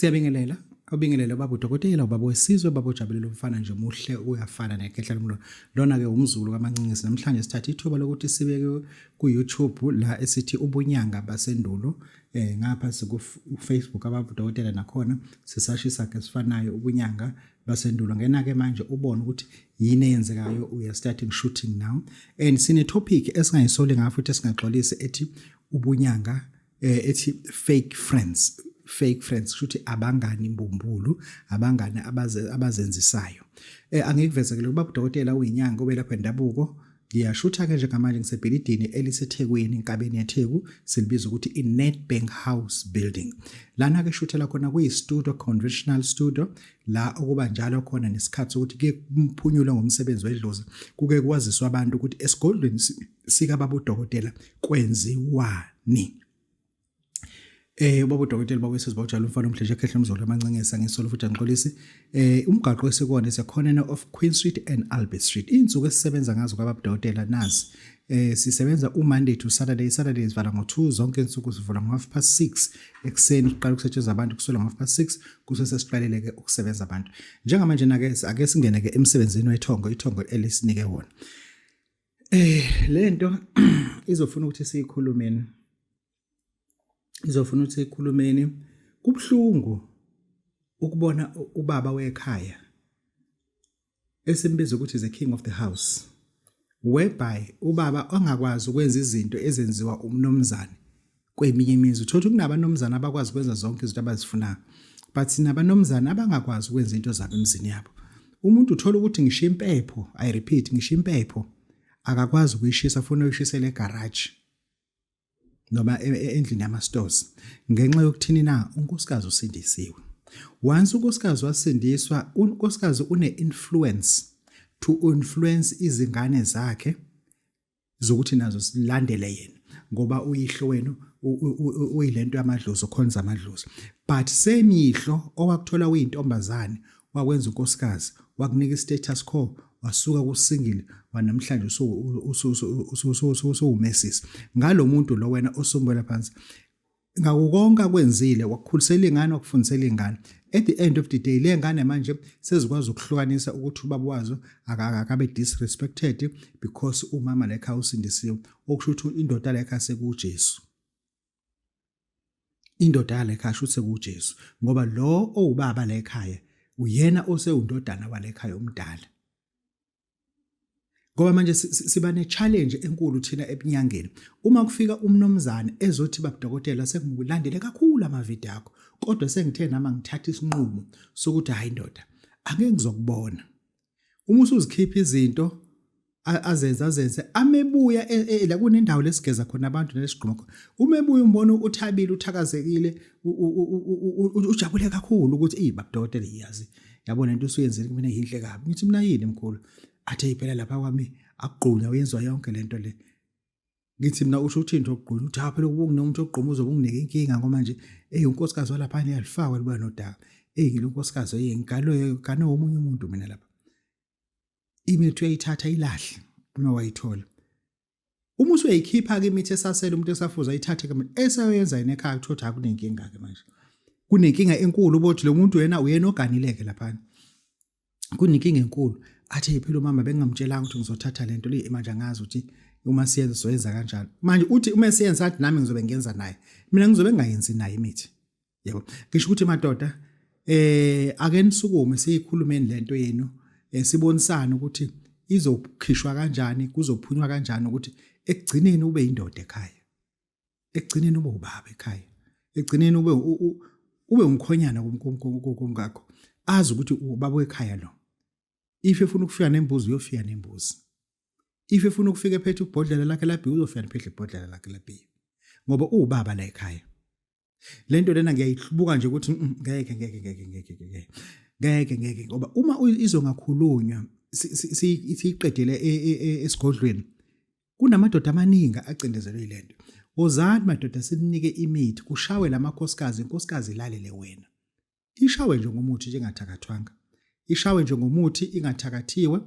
Siyabingelela, abingelela baba udokotela ubaba wesizwe baba ujabulile umfana nje muhle uyafana nekehla lomlo. Lona ke umzulu kaMancinci namhlanje sithatha ithuba lokuthi sibeke ku YouTube la esithi ubunyanga basendulo ngapha siku Facebook ababa udokotela nakhona sisashisa ke sifanayo ubunyanga basendulo. Ngena ke manje ubone ukuthi yini eyenzekayo uya starting shooting now and sine topic esingayisoli ngayo futhi esingaxolisi ethi ubunyanga ethi fake friends kusho ukuthi abangani imbumbulu abangani abazenzisayo angikuvezekile ubaba udokotela uyinyanga obelapha endabuko ngiyashutha ke njengamanje ngisebhilidini eliseThekwini inkabeni yeTheku silibiza ukuthi iNedbank House Building lana ke shuthela khona kuyistudio conventional studio la okuba njalo khona nesikhathi ukuthi ke kumphunyulwe ngomsebenzi wedlozi kuke kwaziswa abantu ukuthi esigodlweni sika baba udokotela kwenziwani. Baba udokotela bawesizwe bawujala umfana omhlanje ekhehla umzolo amancengesa ngisolo futhi angixolisi umgaqo wesikole sekhona of Queen Street and Albert Street insuku esisebenza ngazo kwaba udokotela nazi sisebenza uMonday to Saturday sivala ngo2 zonke insuku sivula ngo6:30 ekseni siqala ukusetshenziswa abantu kusula ngo6:30 kusese siqalele ke ukusebenza abantu njengamanje nake ake singene ke emsebenzini wethongo elisinike wona lento izofuna ukuthi siyikhulumeni kubhlungu ukubona ubaba wekhaya esimbiza ukuthi the king of the house whereby ubaba angakwazi ukwenza izinto ezenziwa umnomzane kweminye imizi uthola kunabanomzana abakwazi ukwenza zonke izinto abazifunayo but sinabanomzana abangakwazi ukwenza into zabo emzini yabo umuntu uthola ukuthi ngisho impepho I repeat ngisho impepho akakwazi ukuyishisa afuna uyishisela egarage noma endlini yama-stores ngenxa yokuthini na unkosikazi usindisiwe once unkosikazi wasindiswa unkosikazi une-influence to influence izingane zakhe zokuthi nazo silandele yena ngoba uyihlo wenu uyilento yamadlozi okhonza amadlozi but semihlo owakuthola uyintombazane wakwenza unkosikazi wakunika i-status quo wasuka kusingile wanamhlanje usuwumesisi ngalo muntu lo wena osombela phansi ngakukonke kwenzile wakukhulisela ingane wakufundisela ingane at the end of the day le ngane manje sezikwazi ukuhlukanisa ukuthi ubaba wazo akabe disrespected because umama lekha usindisiwe okusho ukuthi indoda lekha sekuJesu indoda lekha asho ukuthi sekuJesu ngoba lo owubaba lekhaya uyena osewundodana walekhaya omdala ngoba manje siba ne-challenge enkulu thina ebunyangeni uma kufika umnomzane ezothi babudokotela sengikulandele kakhulu amavidiyo akho kodwa sengithe nama ngithatha isinqumo sokuthi hayi ndoda angeke ngizokubona uma usuzikhipha izinto azenze amebuya la kunendawo lesigeza khona abantu nelesigquma umebuya umbona uthabile uthakazekile ujabule kakhulu ukuthi babudokotela iyazi yabona into usuyenzile kumina yinhle kabi ngithi mina yini mkhulu athe iphela lapha kwami akuqhunya uyenzwa yonke lento le ngithi mina usho uthi into okuqhunya uthi phela umuntu oqhuma uzokunginike inkinga ngoba manje unkosikazi walapha yalifakwa liba nodaba ngilonkosikazi ngalo omunye umuntu mina lapha imithi uyayithatha ilahle uma wayithola uma usuyikhipha ke imithi esasela umuntu esafuza ayithathe ke esayenza yena ekhaya uthola akunenkinga ke manje kunenkinga enkulu ubothi lo muntu uyena oganileke lapha kunenkinga enkulu athi phela umama bengamtshelanga ukuthi ngizothatha lento le manje angazi ukuthi uma siyenza soyenza kanjalo manje uthi uma siyenza athi nami ngizobe ngenza naye mina ngizobe ngayenzi naye imithi yebo ngisho ukuthi madoda ake nisukume siyikhulumeni lento yenu sibonisana ukuthi izokhishwa kanjani kuzophunywa kanjani ukuthi ekugcineni ube indoda ekhaya ekugcineni ube ubaba ekhaya ekugcineni ube umkhonyana kumkakho azi ukuthi ubaba wekhaya lo if efuna ukufika nembuzi uyofika nembuzi if efuna ukufika ephethe ubhodlela lakhe labhi uzofika ephethe ibhodlela lakhe labhi ngoba ubaba la ekhaya lento lena ngiyayihlubuka nje ukuthi ngeke ngoba uma izongakhulunywa siyiqedele esigodlweni kunamadoda amaningi acindezelwe ilento wozani madoda sininike imithi kushawe lamakhosikazi inkosikazi ilalele wena ishawe nje ngomuthi njengathakathwanga ishawe nje ngomuthi ingathakathiwe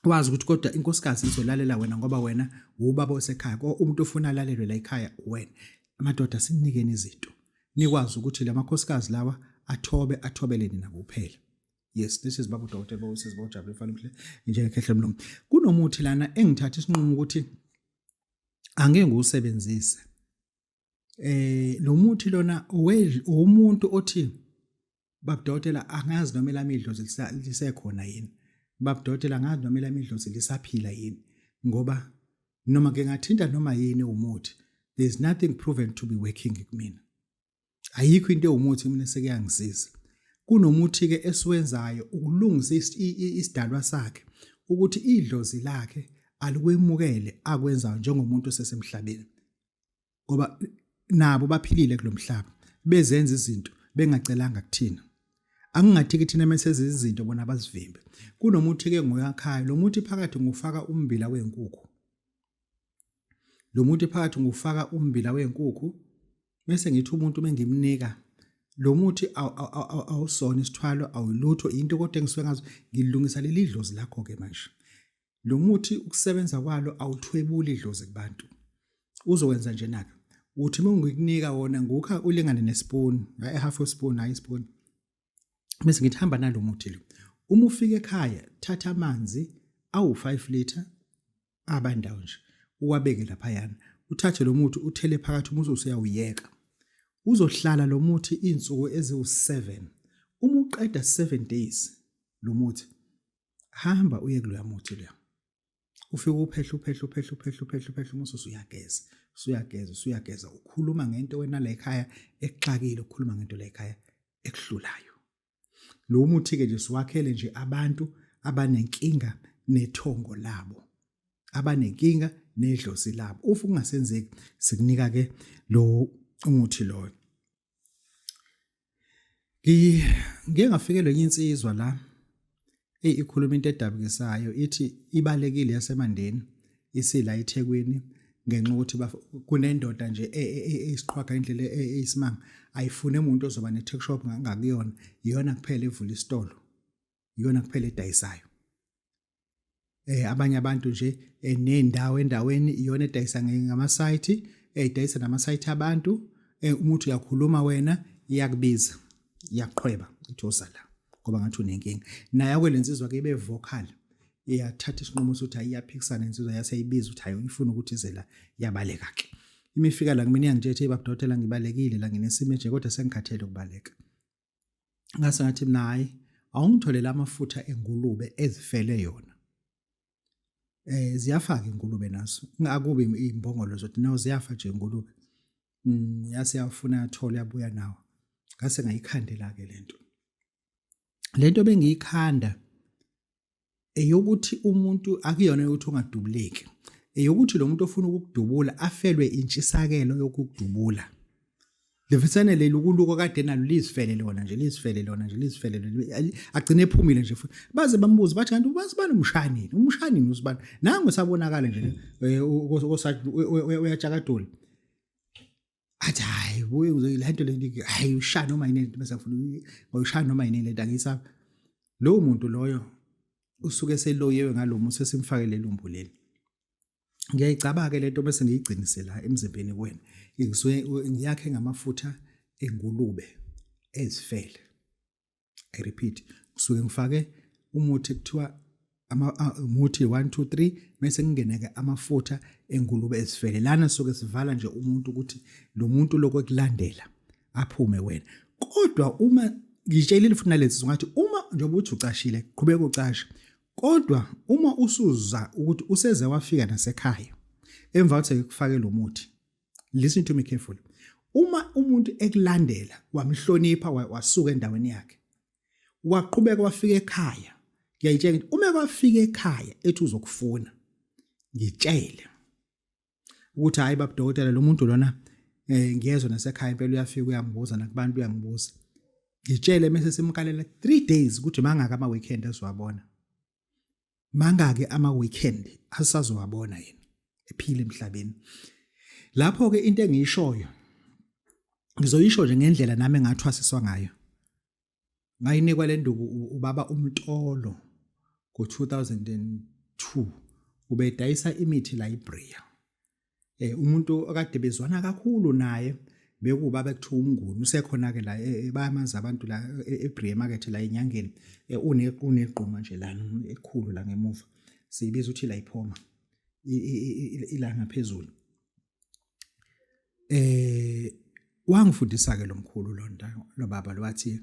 wazi ukuthi kodwa inkosikazi izolalela wena ngoba wena ubaba osekhaya umuntu ufuna alalelwe la ekhaya wena amadoda sinikeni izinto nikwazi ukuthi lamakhosikazi lawa athobele nina kuphela. Yes, this is Baba Dr. Bosisi Bojabule Fanele njengekhehle mlungu. Kunomuthi lana engithatha isinqumo ukuthi angeke ngiwusebenzise. Lo muthi lona umuntu othi Baba Dr. angazi noma elamidlozi lisekhona yini. Baba Dr. angazi noma elamidlozi lisaphila yini ngoba noma ke ngathinta noma yini umuthi, there is nothing proven to be working kumina. Ayikho into ewumuthi mina sekuyangisiza. Kunomuthi ke esiwenzayo ukulungisa isidalwa sakhe ukuthi idlozi lakhe alikwemukele akwenzayo njengomuntu osesemhlabeni. Ngoba nabo baphilile kulomhlaba bezenza izinto bengacelanga kuthina. Angingathi ke thina meseze izinto bona abazivimbe. Kunomuthi ke ngoyakhaya, lo muthi phakathi ngufaka umbila wenkukhu. Lo muthi phakathi ngufaka umbila wenkukhu bese ngithi umuntu mengimnika lo muthi awusona isithwalo awulutho into kodwa engisuke ngazo ngilungisa leli dlozi lakho ke manje. Lo muthi ukusebenza kwalo awuthwebuli idlozi kubantu. Uzokwenza nje naka. Uthi mengikunika wona ngukha ulingane nespoon, half a spoon, hayi spoon. Bese ngithamba nalo muthi lo. Uma ufika ekhaya thatha amanzi awu5 liter abandawo nje. Uwabeke lapha yana. Uthathe lo muthi uthele phakathi umuthi usuyawuyeka. Uzohlala lo muthi insuku eziwu7. Uma uqeda 7 days lo muthi hamba uye kuloya muthi lo. Ufike uphehla umuthi usuyageza ukhuluma ngento wena la ekhaya ekuxakile, ukhuluma ngento la ekhaya ekuhlulayo. Lo muthi ke nje siwakhele nje abantu abanenkinga nethongo labo, abanenkinga nedlozi labo. Ufu kungasenzeki sikunika ke lo umuthi loyo. Ngeke ngafikelwe insizwa la ikhuluma into edabukisayo ithi ibalekile yasemandeni isila eThekwini ngenxa ukuthi kunendoda nje esiqhwaga indlela eyisimanga ayifune umuntu ozoba ne-tech shop ngakuyona, iyona kuphela evula isitolo, iyona kuphela edayisayo. Abanye abantu nje nendawo endaweni iyona edayisa ngama-site, edayisa nama-site abantu, umuthi uyakhuluma wena iyakubiza, iyaqhweba ithosa la ngoba ngathi unenkinga. Naye akwelensizwa ke ibe vocal, iyathatha isinqumo sokuthi ayiyaphikisana nensizwa yaseyibiza ukuthi hayi ifuna ukuthi ize la yabaleka ke. Imifika la kumina ngithethe Baba Dr. la ngibalekile la nginesimo nje kodwa sengikhathele ukubaleka. Ngase ngathi mina hayi awungitholele amafutha engulube ezifele yona. Ziyafaka ingulube naso. Akubi imbongolo zothi nawo ziyafa nje ingulube. Yase yafuna yathola yabuya nawo. Ngase ngayikhandela ke lento. Lento bengiyikhanda eyokuthi umuntu akuyona ukuthi ungadubuleki. Eyokuthi lo muntu ofuna ukukudubula afelwe intshisakelo yokukudubula. Lefisane lelukuluko kade nalo lizifele lona nje agcine ephumile nje futhi baze bambuza bathi kanti ubasibani umshanini usibani nangu sabonakala nje osathi uyajakadula athi hayi buye lento lento hayi ushana noma yini lento bese ngifuna ngoyishana noma yini lento angisaba lo muntu loyo usuke seloyewe ngalomu sesimfakele lumbuleni. Ngiyayicaba ke lento bese ngiyigcinise la emzimbeni kwena ngisuke ngiyakhe ngamafutha engulube ezifele. I repeat, kusuke ngifake umuthi kuthiwa umuthi 1 2 3 bese ngingeneke amafutha engulube ezifele. Lana soke sivala nje umuntu ukuthi lo muntu lokho ekulandela aphume wena. Kodwa uma ngitshelile futhi nalezi ngathi uma njengoba uthi ucashile qhubeka ucashe. Kodwa uma usuza ukuthi useze wafika nasekhaya emva kokuthi kufake lo muthi, listen to me carefully. Uma umuntu ekulandela wamhlonipha wasuka endaweni yakhe waqhubeka wafika ekhaya, ngiyayitshela ukuthi uma kwafika ekhaya ethi uzokufuna ngitshele ukuthi hayi Baba Dr. lo muntu lona ngiyezwa nasekhaya impela uyafika uyangibuza nakubantu uyangibuza. Ngitshele mase simkalela 3 days ukuthi mangaka ama weekend esiwabona. Mangake ama weekend asazowabona yena ephila emhlabeni. Lapho ke into engiyishoyo ngizoyisho nje ngendlela nami engathwasiswa ngayo. Ngayinikwa le nduku ubaba uMtolo ngo2002 ubedayisa imithi la eBrea. Umuntu akade bezwana kakhulu naye bekuba bekuthiwa umnguni usekhona ke la bayamazi abantu la eBrea Market la enyangeni uneqhuma nje lana ekhulu la ngemuva siyibiza ukuthi la iphoma ila ngaphezulu wangifundisa ke lomkhulu lo baba lo wathi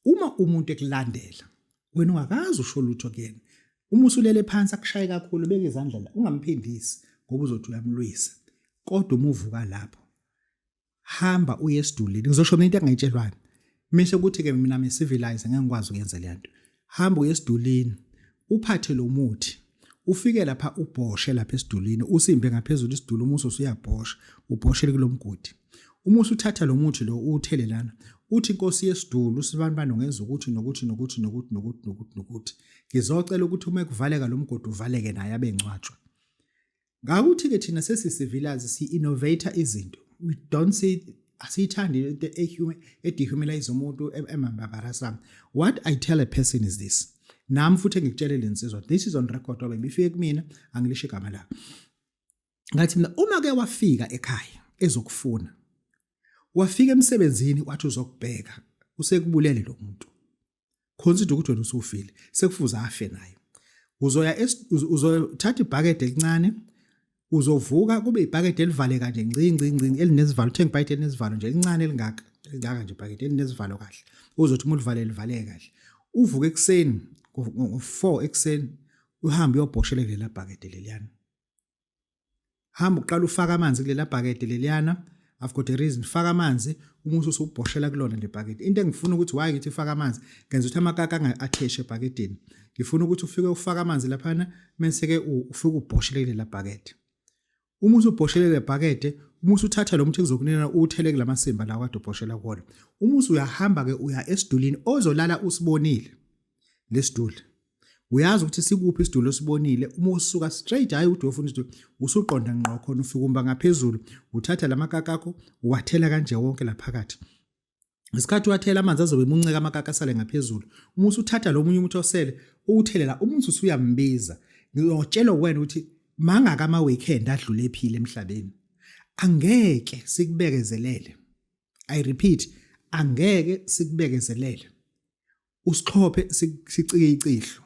uma umuntu ekulandela wena ungakazi usho lutho kuyena uma usulele phansi akushaye kakhulu beke izandla la ungamphindisi ngoba uzothi uyamlwisa kodwa uma uvuka lapho hamba uye esidulini ngizosho into engayitshelwani mise ukuthi ke mina civilize ngeke ngikwazi ukuyenza le nto hamba uye esidulini uphathe lo muthi ufike lapha ubhoshe lapha esidulini usimbe ngaphezulu isidulu umuso usuyabhosha ubhoshele kulomgodi umuso uthatha lo muthi lo uthele lana uthi inkosi yesidulu sibanibani ngenza ukuthi nokuthi ngizocela ukuthi uma kuvaleka lo mgodi uvaleke naye abengcwatshwa ngakuthi ke thina sesicivilize si-innovator izinto we don't see asithandi edehumanize umuntu emambarasam. What I tell a person is this nami futhi ngikutshele lensizwa this is on record obe bifike kumina angilisho igama la ngathi mina uma ke wafika ekhaya ezokufuna wafika emsebenzini wathi uzokubheka usekubulele lo muntu consider ukuthi wena usufile sekufuza afe naye uzothatha ibhakede elincane uzovuka kube ibhakede elivaleka nje ngci elinezivalo uthenga ibhakede elinezivalo nje elincane elingaka nje ibhakede elinezivalo kahle uzothi uma ulivale livaleke kahle uvuke ekseni ngo4 ekseni uhambe uyobhoshela kulela bhakede leliyana hamba uqala ufaka amanzi kulela bhakede leliyana I've got a reason faka amanzi umusu usubhoshela kulona le bhakede into engifuna ukuthi why ngithi faka amanzi ngenza ukuthi amakaka angatheshe ebhakedeni ngifuna ukuthi ufike ufaka amanzi laphana mase ke ufike ubhoshele kulela bhakede umusu ubhoshele le bhakede umusu uthatha lo muthi kuzokunena uthele kulamasimba la kade ubhoshela kuona umusu uyahamba ke uya esidulini ozolala usibonile lesiduli uyazi ukuthi sikuphi isidulo osibonile uma usuka straight hayi ukuthi ufuna isidulo usuqonda ngqo khona ufika umba ngaphezulu uthatha lamakaka akho uwathela kanje wonke laphakathi isikhathi wathela amanzi azobe emunceka amakaka asale ngaphezulu uma usuthatha lo munye umuthi osele uwuthelela umuntu usuyambiza ngiyotshela wena ukuthi mangaka ama weekend adlule ephile emhlabeni angeke sikubekezelele I repeat angeke sikubekezelele usiqhophe sicike icihlo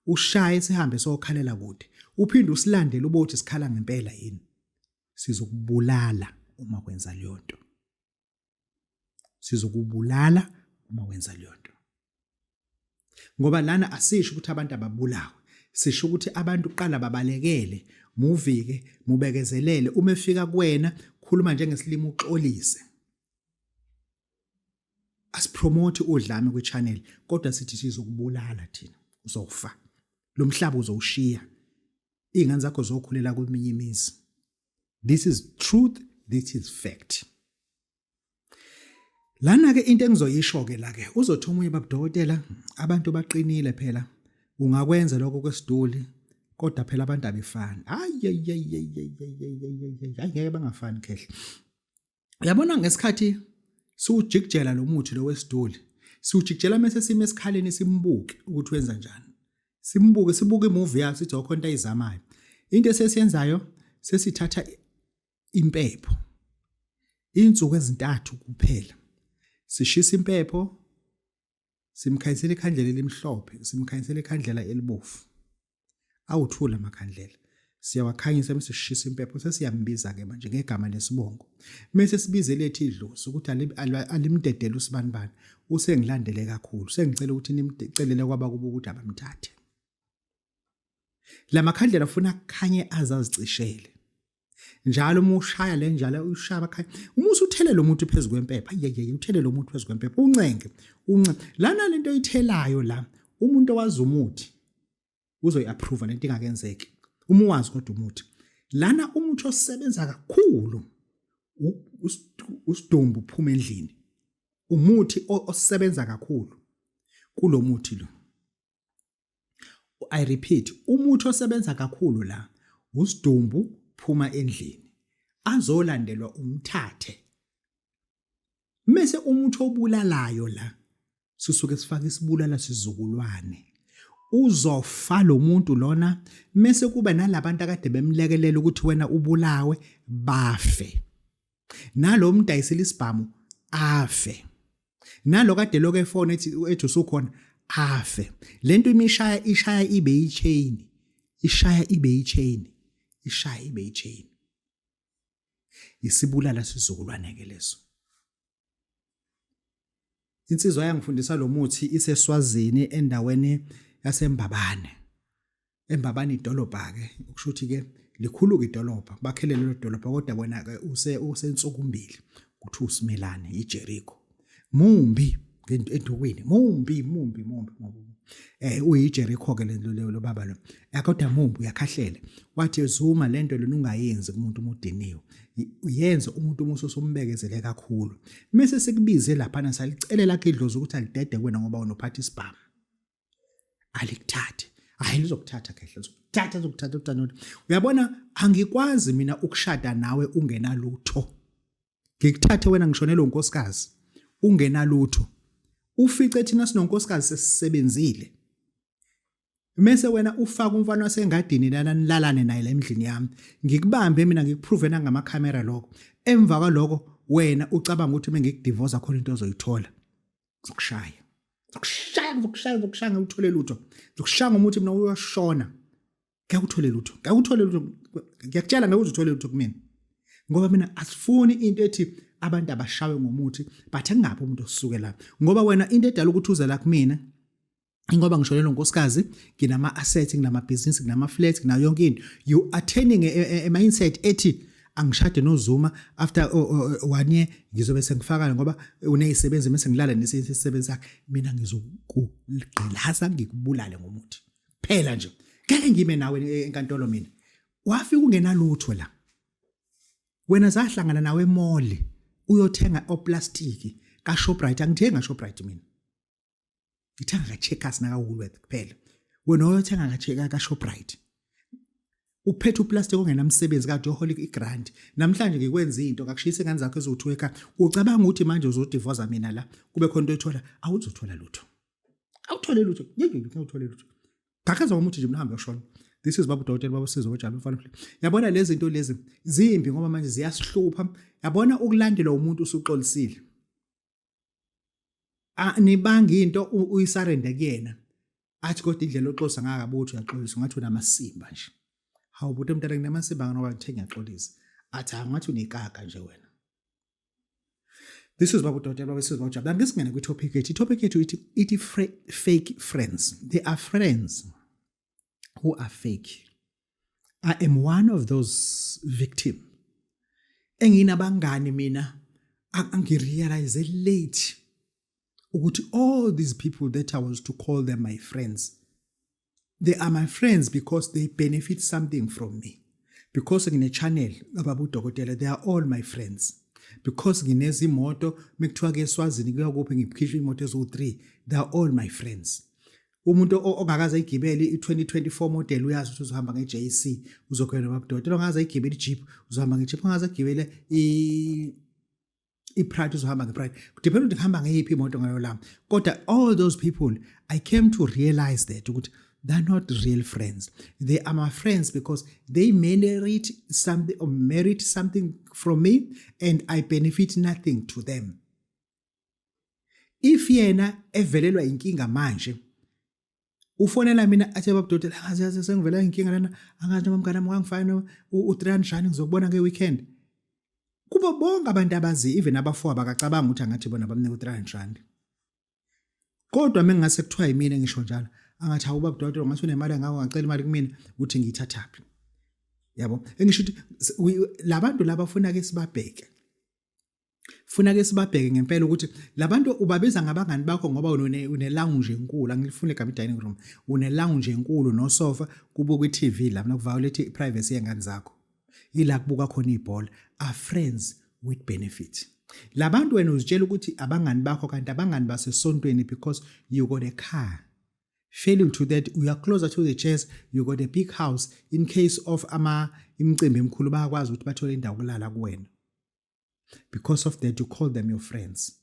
ushaye sihambe sokhalela kude uphinde usilandele ubothi sikhala ngempela yini sizokubulala uma kwenza leyo nto sizokubulala uma wenza leyo nto ngoba lana asisho ukuthi abantu ababulawe sisho ukuthi abantu qala babalekele muvike mubekezelele uma efika kuwena khuluma njengesilimo uxolise asipromote udlame kwe-channel kodwa sithi sizokubulala thina uzofa lo mhlaba uzowushiya ingane zakho zokhulela kweminye imizi this is truth this is fact lana ke into engizoyisho ke la ke uzothi umunye babudokotela abantu baqinile phela ungakwenza lokho kwesiduli kodwa phela abantu abefani ngeke bangafani khehle uyabona ngesikhathi siwujikjela lo muthi lo wesiduli siwujikjela mase sime esikhaleni simbuke ukuthi wenza njani sibuke imovie yakhe sithi okho into ayizamayo into esesiyenzayo sesithatha impepho insuku ezintathu kuphela sishisa impepho simkhanyisela ikhandlela elimhlophe simkhanyisela ikhandlela elibofu awuthula amakhandlela siyawakhanyisa bese sishisa impepho sesiyambiza ke manje ngegama lesibongo bese sibize lethi idlozi ukuthi alimdedele usibanibani usengilandele kakhulu sengicela ukuthi nimcelele kwaba kuba ukuthi abamthathe la makhandlela ufuna khanye azazicishele njalo uma ushaya le njalo ushaba khanye uma usuthele lo muntu phezulu kwempepha uthele lo muntu phezulu kwempepha uncenge lana lento oyithelayo la umuntu owazi umuthi uzoyiapprove lento ingakenzeki uma wazi kodwa umuthi lana umuthi osebenza kakhulu usidumbu uphuma endlini umuthi osebenza kakhulu kulomuthi lo I repeat umuthi osebenza kakhulu la usidumbu phuma endlini azolandelwa umthathe mase umuthi obulalayo la sisuke sifaka isibulala sizukulwane uzofa lo muntu lona mase kuba nalabantu akade bemlekelela ukuthi wena ubulawe bafe nalo mdayisela isibhamu afe, nalo kade lokho efone ethi usukhona afe. Lento ishaya ibe yichain, ishaya ibe yichain, ishaya ibe yichain. Isibulala sizukulwane ke leso. Insizwa yangifundisa lo muthi iseSwazini endaweni yaseMbabane. eMbabane idolobha ke ukushuthi ke likhulu ke idolobha bakhele lelo dolobha kodwa wena ke usensukumbili kuthi usimelane iJericho. Mumbi endukwini, mumbi. UyiJericho ke lo baba lo. Kodwa mumbi uyakhahlela. Wathi zuma lento lona ungayenzi kumuntu umudiniwe. Uyenze umuntu umusumbekezele kakhulu. Mase sekubize lapha nasalicelela lakhe idlozi ukuthi alidede kuwena ngoba unophatha isibhamu. Alikuthathe. Hayi lizokuthatha kahle, lizokuthatha utanoti. Uyabona angikwazi mina ukushada nawe ungenalutho. Ngikuthathe wena ngishonelwe unkosikazi ungenalutho. Ufice thina sinonkosikazi sesisebenzile. Mase wena ufaka umfana wasengadini lana nilalane naye lemndlini yami. Ngikubambe mina ngikuprove ngama camera lokho. Emva kwaloko wena ucabanga ukuthi mengikudivorce khona into ozoyithola. Ukushaya. Ukushaya ngikuthole lutho. Ukushaya ngomuthi mina uyashona. Ngiyakuthola lutho. Ngiyakutshela ngeke uzuthole lutho kumina. Ngoba mina asifuni into ethi abantu abashawe ngomuthi but engabe umuntu osuke la. Ngoba wena into edala ukuthi uze la kumina ngoba ngishonelwe unkosikazi, nginama assets, nginama business, nginama flats, ngina yonke into. You are turning a mindset ethi angishade noZuma after 1 year ngizobe sengifaka ngoba unezisebenzi mase ngilala nesisebenzi sakhe. Mina ngizokuligqilaza ngikubulale ngomuthi. Phela nje. Ngeke ngime nawe enkantolo mina. Wafika ungenalutho la. Wena zahlangana nawe emall uyothenga oplastic ka Shoprite. Angithenga Shoprite mina. Ngithenga ka Checkers na ka Woolworth kuphela. Wena uyothenga ka Checkers ka Shoprite. Uphethe uplastic ongenamsebenzi kade uhola igrant. Namhlanje ngikwenza into ngakushisa ingane zakho ezothweka. Ucabanga ukuthi manje uzodivorce mina la kube khona into ethola awuzothola lutho. Awuthole lutho. Ngeke uthole lutho. Ngakaza ngomuthi nje mhamba ushona. This is baba Dr. baba Sizo bajalo mfana. Yabona lezi zinto lezi zimbi ngoba manje ziyasihlupha. Yabona ukulandela umuntu usuxolisile. Nibanga into uyisarende kuyena. Athi kodwa indlela oxolisa ngakabutho uyaxolisa ngathi unamasimba nje. Hawu buthi umntana nginamasimba ngoba ngithe ngiyaxolisa. Athi ngathi unekaka nje wena. This is baba Dr. baba Sizo bajalo. Ngisingene kwi topic ethi. Topic ethu ithi fake friends. They are friends who are fake. I am one of those victims. Enginabangani mina angirealize late ukuthi all these people that I was to call them my friends, they are my friends because they benefit something from me. Because ngine channel ababu dokotela, they are all my friends. Because nginezi imoto mekuthiwa ke eSwazini kuyakuphi ngikhishwa imoto ezo3, they are all my friends. Umuntu ongakaza igibeli i2024 model uyazi ukuthi uzohamba ngeJC uzokhwela babudokotela. Ongaza igibeli iJeep uzohamba ngeJeep. Ongaza igibele iPride uzohamba ngePride. Depend ukuthi ngihamba ngeyiphi imoto ngayo lami. Kodwa all those people I came to realize that ukuthi they're not real friends. They are my friends because they merit something from me and I benefit nothing to them. If yena evelelwa inkinga manje ufonela mina athi babudokotela angazi sengivela inkinga lana angathi nomngane wami wangifana u300 rand ngizokubona ngeweekend. Kuba bonke abantu abazi even abafowabo bakacabanga ukuthi angathi bona bamnika u300 rand. Kodwa mengase kuthiwa yimina ngisho njalo angathi awuba budokotela ngathi unemali ngawo ngacela imali kumina ukuthi ngiyithathaphi. Yabo engisho ukuthi labantu laba ufuna ke sibabheke. Funa ke sibabheke ngempela ukuthi labantu ubabiza ngabangani bakho ngoba une lounge enkulu. Angilifune igama dining room. Une lounge enkulu no sofa kubuka iTV la mina kuviolate privacy yengane zakho. Yila kubuka khona ibhola. Are friends with benefit. Labantu wena uzitshela ukuthi abangani bakho kanti abangani basesontweni because you got a car. Failing to that, you are closer to the church, you got a big house in case of imicimbi emkhulu bayakwazi ukuthi bathole indawo kulala kuwena. Because of that, you call them your friends.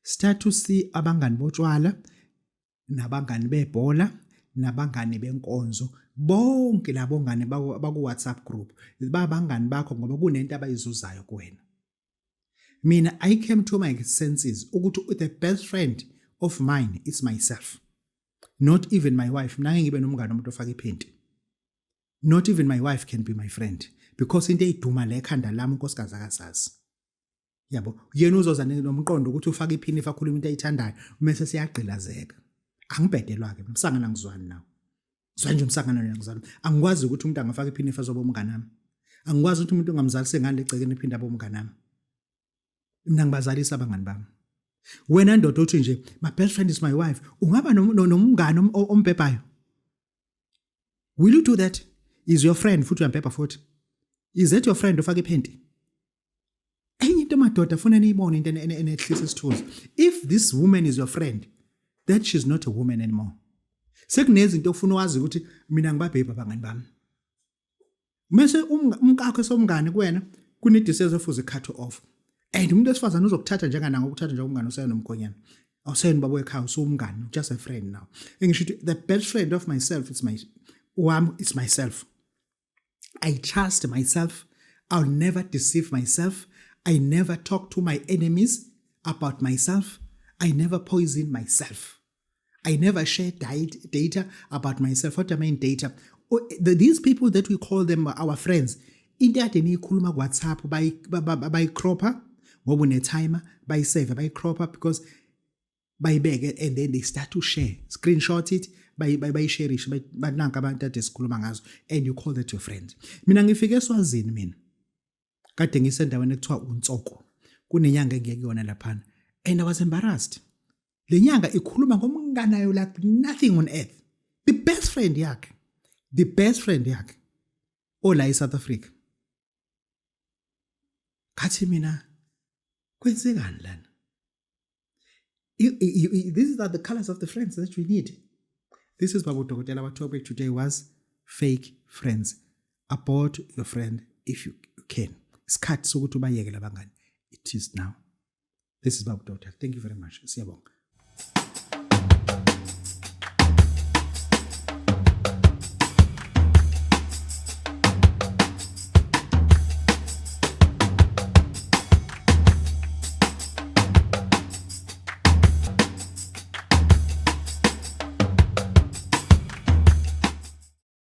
Start to see abangani botshwala, nabangani bebhola, nabangani benkonzo bonke labongane baku WhatsApp group babangani bakho ngoba kunento abayizuzayo kuwena. Mina I came to my senses ukuthi the best friend of mine is myself. Not even my wife. Mina ngibe nomngane umuntu ofaka iphenti. Not even my wife can be my friend because into eyiduma la ekhanda lami unkosikazi akazazi. Yabo, yena uzoza nomqondo ukuthi ufaka iphini akhuluma into ayithandayo bese siyagqilazeka. Angibhedelwa ke umsangana ngizwani nawo. Zwa nje umsangana ngizwani. Angikwazi ukuthi umuntu angafaka iphini azoba umngane nami. Angikwazi ukuthi umuntu ungamzalise ngale egcekeni ephinda abe umngane nami. Mina ngibazalisa abangani bami. Wena ndoda uthi nje my best friend is my wife, ungaba nomngane ombhebayo? Will you do that? Is your friend futhi uyambhebha futhi? Is that your friend ofaka iphenti? Enye into madoda funa niyibone into enehlisa isithunzi. If this woman is your friend, that she's not a woman anymore. Sekunezinto ofuna wazi ukuthi mina ngibabhebha abangani bami. Mase umkakho somngane kuwena kunediseza futhi cut off. And umuntu esifazana uzokuthatha njengana ngokuthatha njengomngane osayena nomkhonyana. Awusayena babo ekhaya usumngane, just a friend now. Engisho the best friend of myself is it's myself. I trust myself. I'll never deceive myself. I never talk to my enemies about myself. I never poison myself. I never share data about myself. What I mean data? These people that we call them our friends, into ade niyikhuluma ku WhatsApp bayicropper ngoba une timer, bayisave, bayicropper because bayibeke and then they start to share. Screenshot it, bayishare bananka abantu ade sikhuluma ngazo and you call that your friend. Mina ngifike eSwazini mina. Kade ngisendaweni ekuthiwa uNtsoko. Kunenyanga engiyeke yona lapha and I was embarrassed. Le nyanga ikhuluma ngomnganayo like nothing on earth. The best friend yakhe. The best friend yakhe. Ola eSouth Africa. Kathi mina kwenzekani lana? These are the colors of the friends that we need. This is Babu Dokotela. Our topic today was fake friends. Abort your friend if you can. Isikhathi sokuthi ubayeke labangani. It is now. This is Babu Dokotela. Thank you very much. Siyabonga.